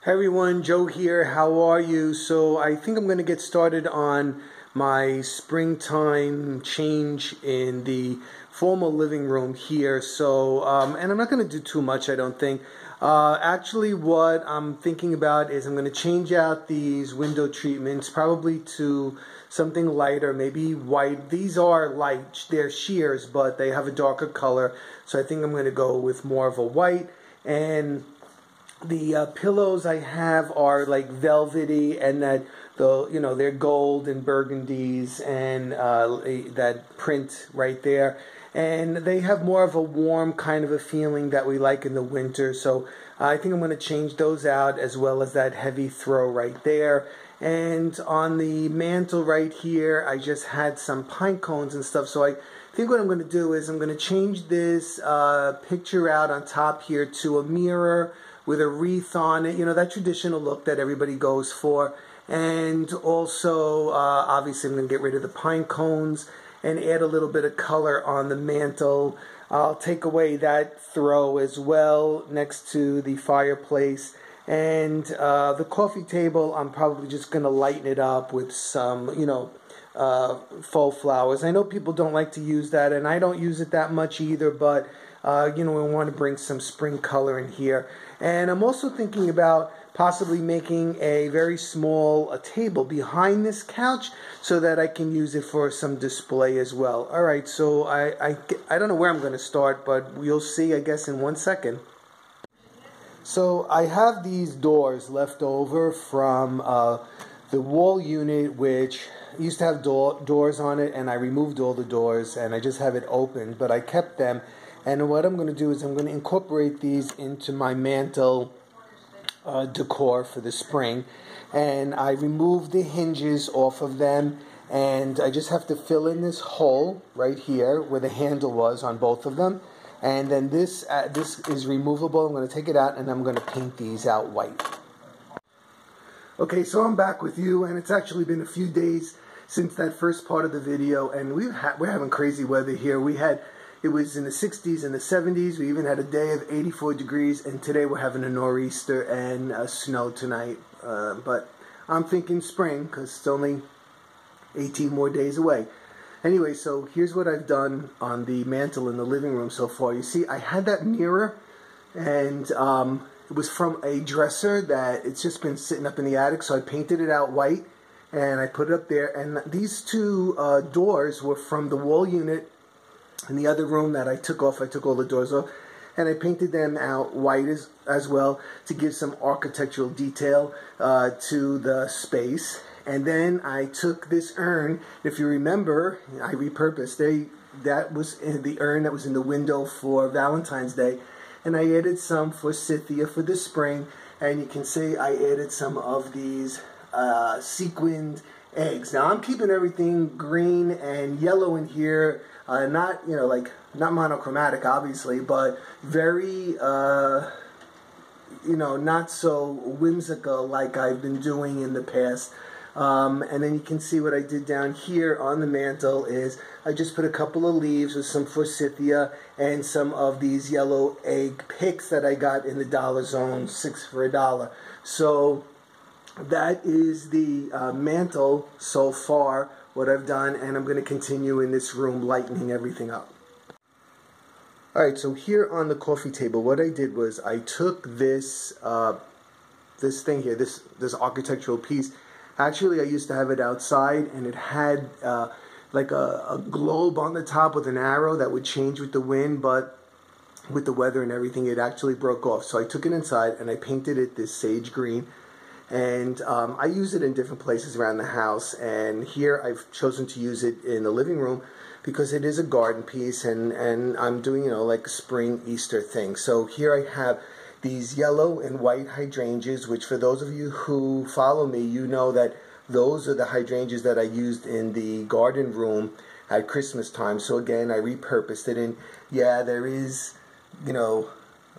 Hey everyone, Joe here. How are you? So I think I'm going to get started on my springtime change in the formal living room here. And I'm not going to do too much, I don't think. Actually, what I'm thinking about is I'm going to change out these window treatments, probably to something lighter, maybe white. These are light, they're sheers, but they have a darker color. So I think I'm going to go with more of a white. And the pillows I have are like velvety, and they're gold and burgundies, and that print right there, and they have more of a warm kind of a feeling that we like in the winter. So I think I'm going to change those out, as well as that heavy throw right there. And on the mantle right here, I just had some pine cones and stuff. So I think what I'm going to do is I'm going to change this picture out on top here to a mirror with a wreath on it, that traditional look that everybody goes for. And also, obviously, I'm going to get rid of the pine cones and add a little bit of color on the mantle. I'll take away that throw as well next to the fireplace. And the coffee table, I'm probably just going to lighten it up with some, faux flowers. I know people don't like to use that, and I don't use it that much either, but we want to bring some spring color in here. And I'm also thinking about possibly making a very small table behind this couch so that I can use it for some display as well. All right, so I don't know where I'm going to start, but you'll see, I guess, in 1 second. So I have these doors left over from the wall unit, which used to have doors on it, and I removed all the doors, and I just have it open, but I kept them. And what I'm going to do is I'm going to incorporate these into my mantle decor for the spring. And I removed the hinges off of them, and I just have to fill in this hole right here where the handle was on both of them. And then this is removable. I'm going to take it out, and I'm going to paint these out white. Okay, so I'm back with you, and it's actually been a few days since that first part of the video, and we're having crazy weather here. It was in the 60s and the 70s. We even had a day of 84 degrees, and today we're having a nor'easter and snow tonight. But I'm thinking spring, because it's only 18 more days away. Anyway, so here's what I've done on the mantle in the living room so far. You see, I had that mirror, and it was from a dresser that it's just been sitting up in the attic, so I painted it out white, and I put it up there. And these two doors were from the wall unit in the other room that I took off. I took all the doors off, and I painted them out white as well to give some architectural detail to the space. And then I took this urn. If you remember, I repurposed. That was the urn that was in the window for Valentine's Day, and I added some forsythia for the spring. And you can see I added some of these sequined eggs. Now I'm keeping everything green and yellow in here. Not not monochromatic, obviously, but very not so whimsical like I've been doing in the past. And then you can see what I did down here on the mantle is I just put a couple of leaves with some forsythia and some of these yellow egg picks that I got in the Dollar Zone, 6 for $1. So that is the mantle so far, what I've done, and I'm going to continue in this room lightening everything up. Alright, so here on the coffee table, what I did was I took this this thing here, this architectural piece. Actually, I used to have it outside, and it had like a globe on the top with an arrow that would change with the wind, but with the weather and everything, it actually broke off. So I took it inside, and I painted it this sage green. And I use it in different places around the house, and here I've chosen to use it in the living room because it is a garden piece, and I'm doing, like a spring Easter thing. So here I have these yellow and white hydrangeas, which for those of you who follow me, you know that those are the hydrangeas that I used in the garden room at Christmas time. So again, I repurposed it, and yeah, there is,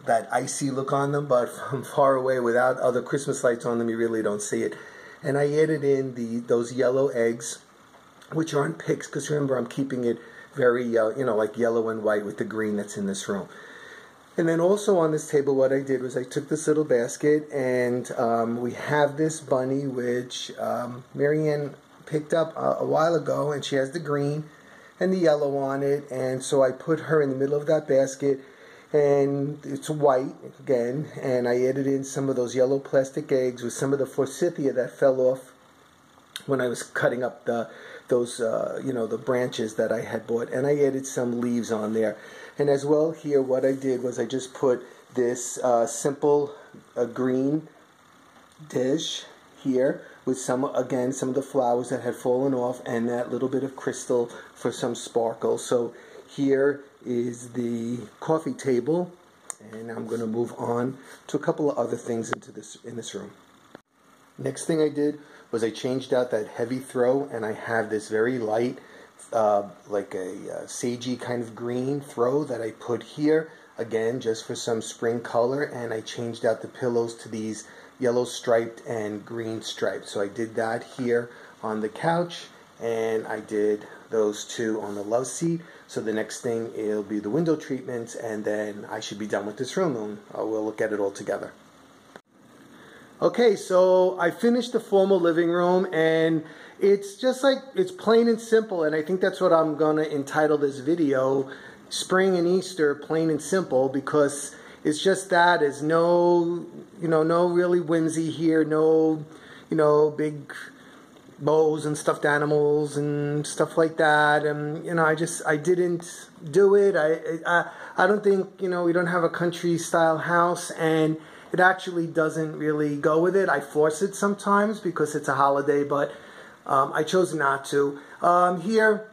that icy look on them, but from far away without other Christmas lights on them, you really don't see it. And I added in those yellow eggs, which aren't picks, because remember, I'm keeping it very, like yellow and white with the green that's in this room. And then also on this table, what I did was I took this little basket, and we have this bunny, which Marianne picked up a while ago, and she has the green and the yellow on it. And so I put her in the middle of that basket, and it's white again, and I added in some of those yellow plastic eggs with some of the forsythia that fell off when I was cutting up those the branches that I had bought, and I added some leaves on there. And as well here, what I did was I just put this simple green dish here with some of the flowers that had fallen off, and that little bit of crystal for some sparkle. So here is the coffee table, and I'm going to move on to a couple of other things in this room. Next thing I did was I changed out that heavy throw, and I have this very light, like a sagey kind of green throw that I put here, again just for some spring color, and I changed out the pillows to these yellow striped and green striped. So I did that here on the couch, and I did those two on the love seat. So the next thing will be the window treatments, and then I should be done with this room, and we'll look at it all together. Okay, so I finished the formal living room, and it's just like, it's plain and simple, and I think that's what I'm going to entitle this video, Spring and Easter, Plain and Simple, because it's just that. There's no, no really whimsy here, no, big bows and stuffed animals and stuff like that, and, I didn't do it. I don't think, we don't have a country-style house, and it actually doesn't really go with it. I force it sometimes because it's a holiday, but I chose not to. Here,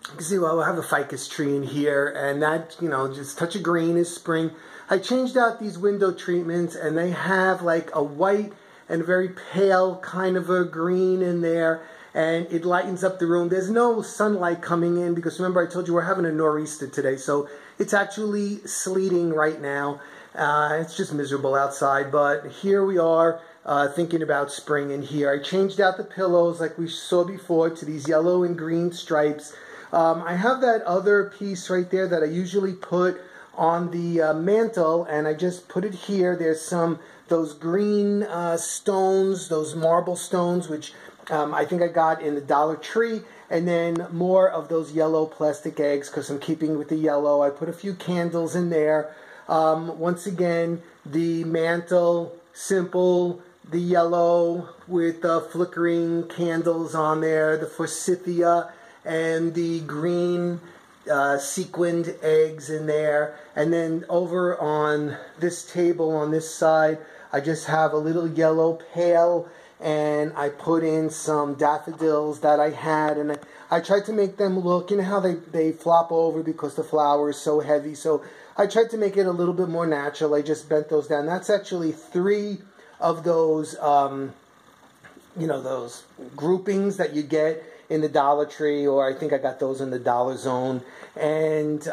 you can see, well, I have a ficus tree in here, and that, just touch of green is spring. I changed out these window treatments, and they have like a white and a very pale kind of a green in there, and it lightens up the room. There's no sunlight coming in because, remember, I told you we're having a nor'easter today, so it's actually sleeting right now. It's just miserable outside, but here we are thinking about spring in here. I changed out the pillows like we saw before to these yellow and green stripes. I have that other piece right there that I usually put on the mantle, and I just put it here. There's those green stones, those marble stones, which I think I got in the Dollar Tree, and then more of those yellow plastic eggs because I'm keeping with the yellow. I put a few candles in there. Once again, the mantle, simple, the yellow with the flickering candles on there, the forsythia, and the green sequined eggs in there. And then over on this table on this side, I just have a little yellow pail, and I put in some daffodils that I had, and I tried to make them look, how they flop over because the flower is so heavy, so I tried to make it a little bit more natural. I just bent those down. That's actually 3 of those, those groupings that you get in the Dollar Tree, or I think I got those in the Dollar Zone, and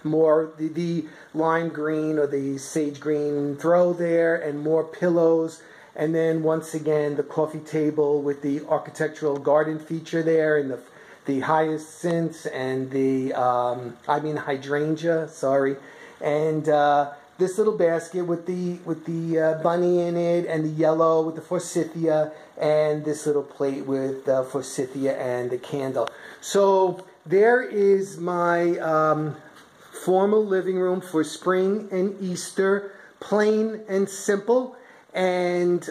more the lime green or the sage green throw there, and more pillows, and then once again the coffee table with the architectural garden feature there, and the hyacinths and the hydrangea, sorry, and this little basket with the bunny in it, and the yellow with the forsythia, and this little plate with the forsythia and the candle. So there is my formal living room for spring and Easter, plain and simple. And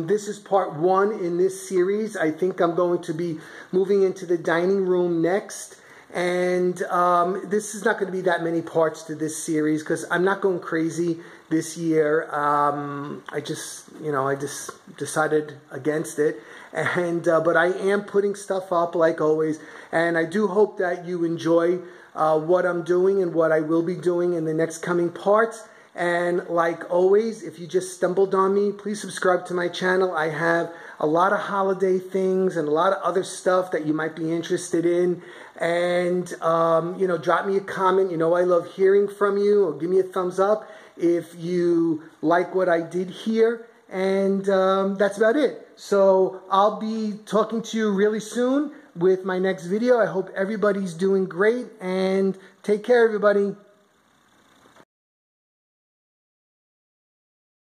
this is part 1 in this series. I think I'm going to be moving into the dining room next. And this is not going to be that many parts to this series because I'm not going crazy this year. I just decided against it. And but I am putting stuff up like always. And I do hope that you enjoy what I'm doing and what I will be doing in the next coming parts. And like always, if you just stumbled on me, please subscribe to my channel. I have a lot of holiday things and a lot of other stuff that you might be interested in. And, drop me a comment. I love hearing from you, or give me a thumbs up if you like what I did here. And that's about it. So I'll be talking to you really soon with my next video. I hope everybody's doing great, and take care, everybody.